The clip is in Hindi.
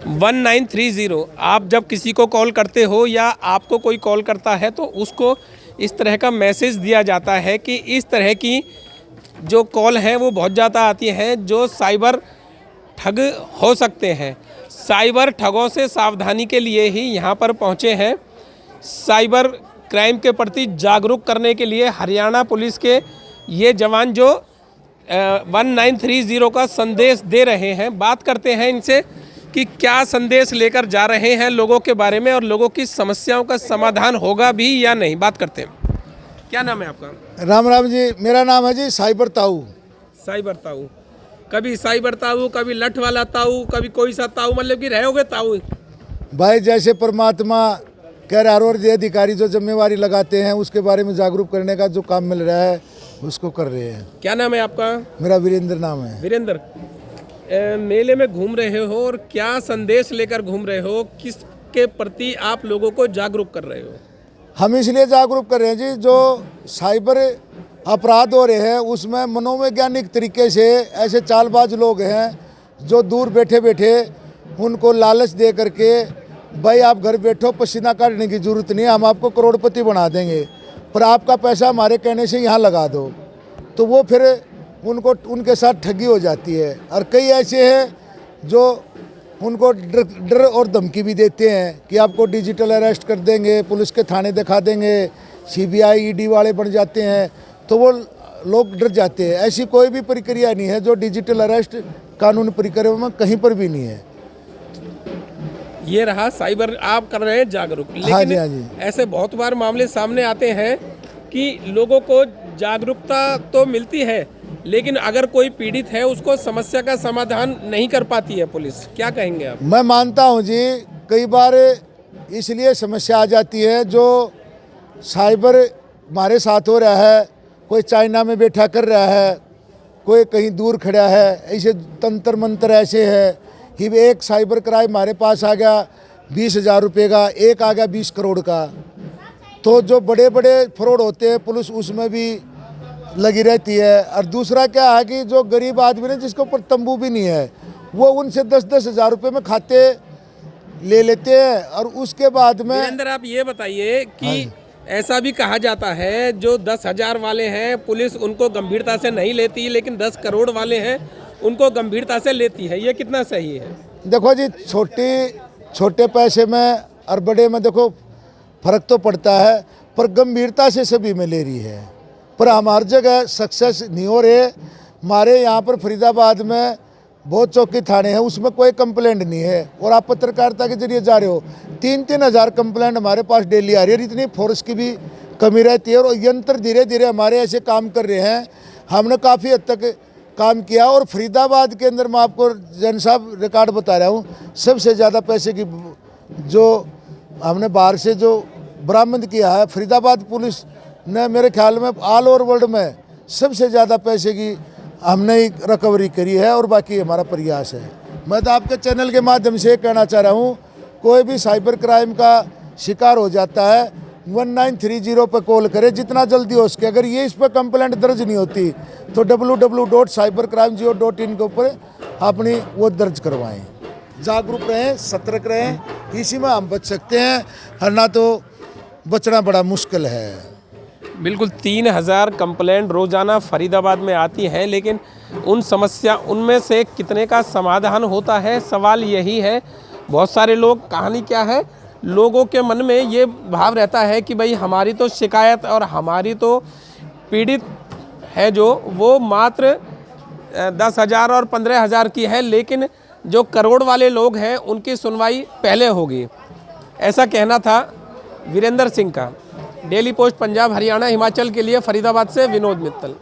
1930। आप जब किसी को कॉल करते हो या आपको कोई कॉल करता है तो उसको इस तरह का मैसेज दिया जाता है कि इस तरह की जो कॉल हैं वो बहुत ज़्यादा आती हैं जो साइबर ठग हो सकते हैं। साइबर ठगों से सावधानी के लिए ही यहाँ पर पहुँचे हैं। साइबर क्राइम के प्रति जागरूक करने के लिए हरियाणा पुलिस के ये जवान जो 1930 का संदेश दे रहे हैं। बात करते हैं इनसे कि क्या संदेश लेकर जा रहे हैं लोगों के बारे में और लोगों की समस्याओं का समाधान होगा भी या नहीं। बात करते हैं। क्या नाम है आपका? राम राम जी, मेरा नाम है जी साइबर ताऊ। साइबर ताऊ, कभी साइबर ताऊ, कभी लठ वाला ताऊ, कभी कोई सा ताऊ, मतलब कि रहोगे ताऊ? भाई जैसे परमात्मा कह रहा है और ये अधिकारी जो जिम्मेवारी लगाते हैं उसके बारे में जागरूक करने का जो काम मिल रहा है उसको कर रहे हैं। क्या नाम है आपका? मेरा वीरेंद्र नाम है। वीरेंद्र, मेले में घूम रहे हो और क्या संदेश लेकर घूम रहे हो? किसके प्रति आप लोगों को जागरूक कर रहे हो? हम इसलिए जागरूक कर रहे हैं जी, जो साइबर अपराध हो रहे हैं उसमें मनोवैज्ञानिक तरीके से ऐसे चालबाज लोग हैं जो दूर बैठे बैठे उनको लालच दे करके भाई आप घर बैठो, पसीना काटने की ज़रूरत नहीं, हम आपको करोड़पति बना देंगे, पर आपका पैसा हमारे कहने से यहाँ लगा दो। तो वो फिर उनके साथ ठगी हो जाती है। और कई ऐसे हैं जो उनको डर और धमकी भी देते हैं कि आपको डिजिटल अरेस्ट कर देंगे, पुलिस के थाने दिखा देंगे, सीबीआई ईडी वाले बन जाते हैं, तो वो लोग डर जाते हैं। ऐसी कोई भी प्रक्रिया नहीं है जो डिजिटल अरेस्ट कानून प्रक्रिया में कहीं पर भी नहीं है। ये रहा साइबर, आप कर रहे हैं जागरूक, लेकिन हाँ जी, हाँ जी। ऐसे बहुत बार मामले सामने आते हैं कि लोगों को जागरूकता तो मिलती है लेकिन अगर कोई पीड़ित है उसको समस्या का समाधान नहीं कर पाती है पुलिस। क्या कहेंगे आप? मैं मानता हूं जी, कई बार इसलिए समस्या आ जाती है जो साइबर हमारे साथ हो रहा है। कोई चाइना में बैठा कर रहा है, कोई कहीं दूर खड़ा है, ऐसे तंत्र मंत्र ऐसे है कि एक साइबर क्राइम हमारे पास आ गया 20,000 रुपये का, एक आ गया 20 करोड़ का। तो जो बड़े बड़े फ्रॉड होते हैं पुलिस उसमें भी लगी रहती है। और दूसरा क्या है कि जो गरीब आदमी ने जिसके ऊपर तंबू भी नहीं है वो उनसे 10-10 हज़ार रुपये में खाते ले लेते हैं। और उसके बाद में वीरेंद्र, आप ये बताइए कि ऐसा भी कहा जाता है जो 10,000 वाले हैं पुलिस उनको गंभीरता से नहीं लेती, लेकिन 10 करोड़ वाले हैं उनको गंभीरता से लेती है। ये कितना सही है? देखो जी, छोटे पैसे में और बड़े में देखो फर्क तो पड़ता है, पर गंभीरता से सभी में ले रही है। पर हमारी जगह सक्सेस नहीं हो रहे। हमारे यहाँ पर फरीदाबाद में बहुत चौकी थाने हैं, उसमें कोई कंप्लेंट नहीं है। और आप पत्रकारिता के जरिए जा रहे हो, 3-3 हज़ार कंप्लेंट हमारे पास डेली आ रही है। इतनी फोर्स की भी कमी रहती है और यंत्र धीरे धीरे हमारे ऐसे काम कर रहे हैं। हमने काफ़ी हद तक काम किया और फरीदाबाद के अंदर मैं आपको जन साहब रिकॉर्ड बता रहा हूँ, सबसे ज़्यादा पैसे की जो हमने बाहर से जो बरामद किया है फरीदाबाद पुलिस ने, मेरे ख्याल में ऑल ओवर वर्ल्ड में सबसे ज़्यादा पैसे की हमने रिकवरी करी है। और बाकी हमारा प्रयास है। मैं तो आपके चैनल के माध्यम से कहना चाह रहा हूँ, कोई भी साइबर क्राइम का शिकार हो जाता है 1930 पर कॉल करे जितना जल्दी हो सके। अगर ये इस पर कंप्लेंट दर्ज नहीं होती तो www.cybercrime.go.in के ऊपर अपनी वो दर्ज करवाएं। जागरूक रहें, सतर्क रहें, इसी में हम बच सकते हैं, वरना तो बचना बड़ा मुश्किल है। बिल्कुल 3,000 कंप्लेंट रोज़ाना फरीदाबाद में आती हैं, लेकिन उनमें से कितने का समाधान होता है, सवाल यही है। बहुत सारे लोग, कहानी क्या है, लोगों के मन में ये भाव रहता है कि भाई हमारी तो शिकायत और हमारी तो पीड़ित है जो वो मात्र 10,000 और 15,000 की है, लेकिन जो करोड़ वाले लोग हैं उनकी सुनवाई पहले होगी। ऐसा कहना था वीरेंद्र सिंह का। डेली पोस्ट पंजाब हरियाणा हिमाचल के लिए फरीदाबाद से विनोद मित्तल।